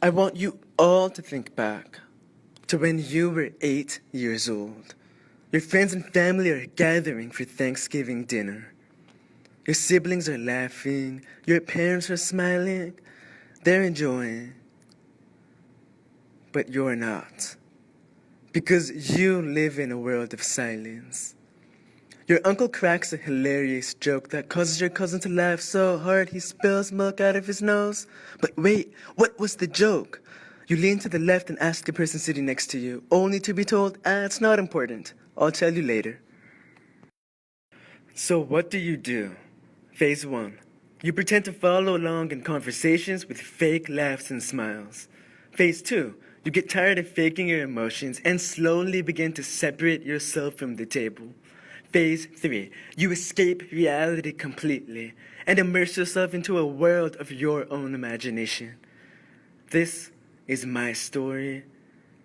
I want you all to think back to when you were 8 years old. Your friends and family are gathering for Thanksgiving dinner. Your siblings are laughing, your parents are smiling, they're enjoying. But you're not. Because you live in a world of silence. Your uncle cracks a hilarious joke that causes your cousin to laugh so hard he spills milk out of his nose. But wait, what was the joke? You lean to the left and ask the person sitting next to you, only to be told, it's not important. I'll tell you later. So what do? Phase 1. You pretend to follow along in conversations with fake laughs and smiles. Phase 2. You get tired of faking your emotions and slowly begin to separate yourself from the table. Phase 3. You escape reality completely and immerse yourself into a world of your own imagination. This is my story,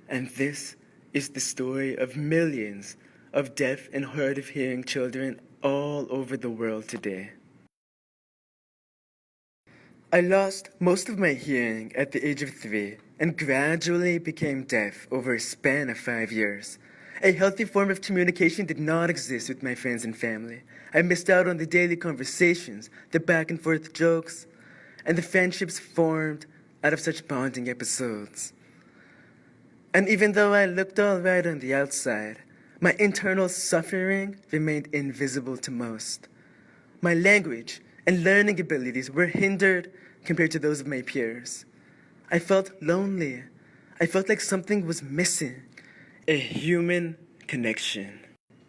and this is the story of millions of deaf and hard of hearing children all over the world today. I lost most of my hearing at the age of 3 and gradually became deaf over a span of 5 years. A healthy form of communication did not exist with my friends and family. I missed out on the daily conversations, the back and forth jokes, and the friendships formed out of such bonding episodes. And even though I looked all right on the outside, my internal suffering remained invisible to most. My language and learning abilities were hindered compared to those of my peers. I felt lonely. I felt like something was missing. A human connection.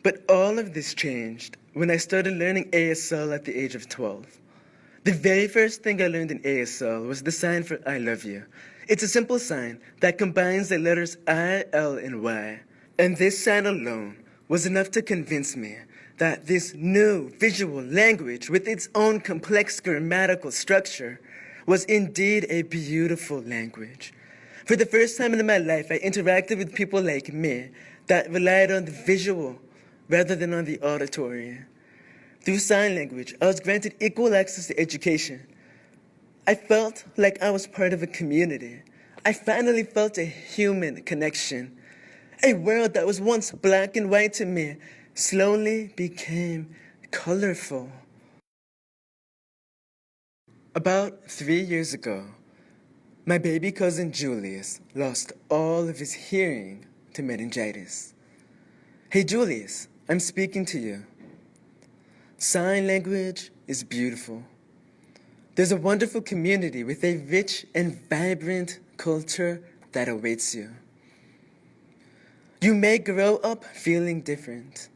But all of this changed when I started learning ASL at the age of 12. The very first thing I learned in ASL was the sign for I love you. It's a simple sign that combines the letters I, L, and Y. And this sign alone was enough to convince me that this new visual language with its own complex grammatical structure was indeed a beautiful language. For the first time in my life, I interacted with people like me that relied on the visual rather than on the auditory. Through sign language, I was granted equal access to education. I felt like I was part of a community. I finally felt a human connection. A world that was once black and white to me slowly became colorful. About 3 years ago, my baby cousin Julius lost all of his hearing to meningitis. Hey Julius, I'm speaking to you. Sign language is beautiful. There's a wonderful community with a rich and vibrant culture that awaits you. You may grow up feeling different,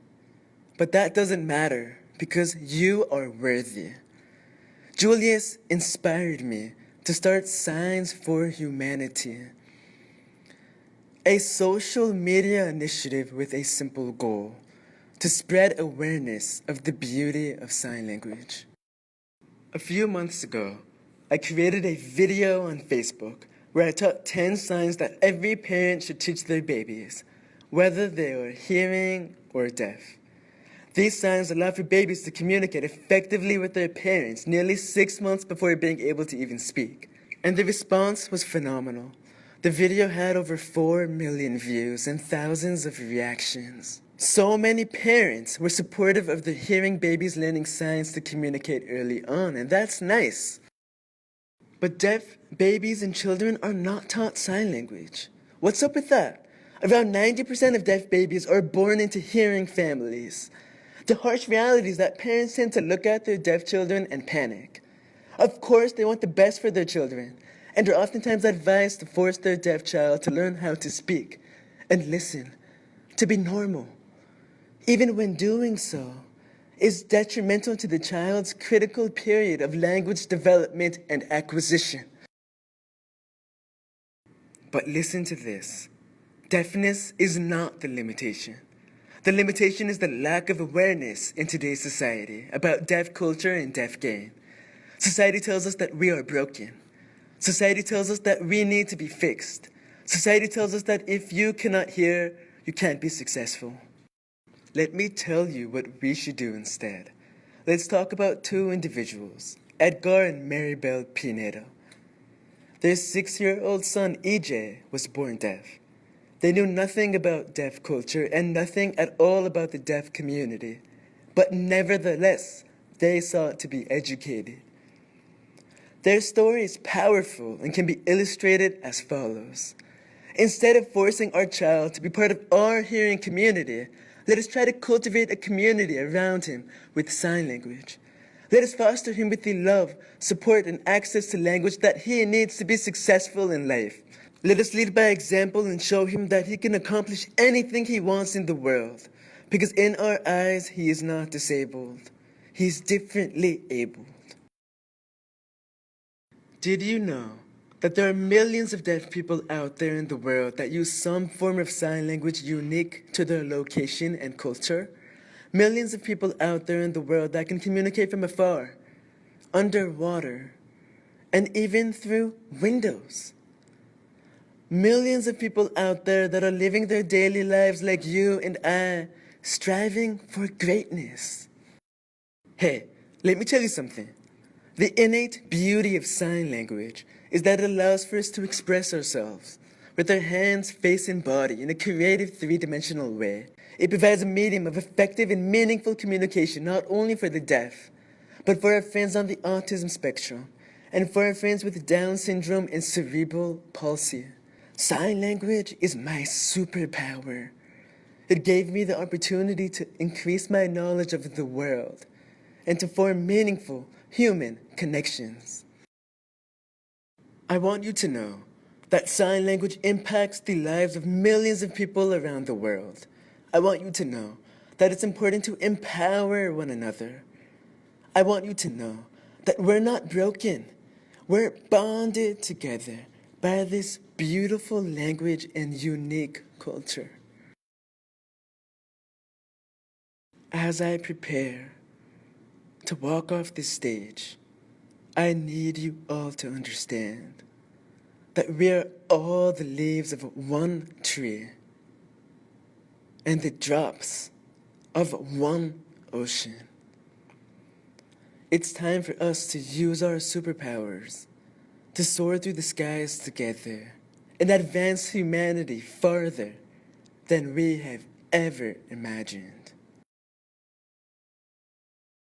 but that doesn't matter because you are worthy. Julius inspired me to start Signs for Humanity, a social media initiative with a simple goal: to spread awareness of the beauty of sign language. A few months ago, I created a video on Facebook where I taught 10 signs that every parent should teach their babies, whether they are hearing or deaf. These signs allow for babies to communicate effectively with their parents nearly 6 months before being able to even speak. And the response was phenomenal. The video had over 4 million views and thousands of reactions. So many parents were supportive of their hearing babies learning signs to communicate early on, and that's nice. But deaf babies and children are not taught sign language. What's up with that? Around 90% of deaf babies are born into hearing families. The harsh reality is that parents tend to look at their deaf children and panic. Of course, they want the best for their children, and are oftentimes advised to force their deaf child to learn how to speak and listen, to be normal. Even when doing so, is detrimental to the child's critical period of language development and acquisition. But listen to this. Deafness is not the limitation. The limitation is the lack of awareness in today's society about deaf culture and deaf gain. Society tells us that we are broken. Society tells us that we need to be fixed. Society tells us that if you cannot hear, you can't be successful. Let me tell you what we should do instead. Let's talk about 2 individuals, Edgar and Maribel Pinedo. Their 6-year-old son, EJ, was born deaf. They knew nothing about deaf culture and nothing at all about the deaf community. But nevertheless, they sought to be educated. Their story is powerful and can be illustrated as follows. Instead of forcing our child to be part of our hearing community, let us try to cultivate a community around him with sign language. Let us foster him with the love, support, and access to language that he needs to be successful in life. Let us lead by example and show him that he can accomplish anything he wants in the world. Because in our eyes, he is not disabled. He is differently abled. Did you know that there are millions of deaf people out there in the world that use some form of sign language unique to their location and culture? Millions of people out there in the world that can communicate from afar, underwater, and even through windows. Millions of people out there that are living their daily lives like you and I, striving for greatness. Hey, let me tell you something. The innate beauty of sign language is that it allows for us to express ourselves with our hands, face, and body in a creative three-dimensional way. It provides a medium of effective and meaningful communication not only for the deaf, but for our friends on the autism spectrum, and for our friends with Down syndrome and cerebral palsy. Sign language is my superpower. It gave me the opportunity to increase my knowledge of the world and to form meaningful human connections. I want you to know that sign language impacts the lives of millions of people around the world. I want you to know that it's important to empower one another. I want you to know that we're not broken. We're bonded together by this beautiful language and unique culture. As I prepare to walk off this stage, I need you all to understand that we are all the leaves of one tree and the drops of one ocean. It's time for us to use our superpowers to soar through the skies together and advance humanity farther than we have ever imagined.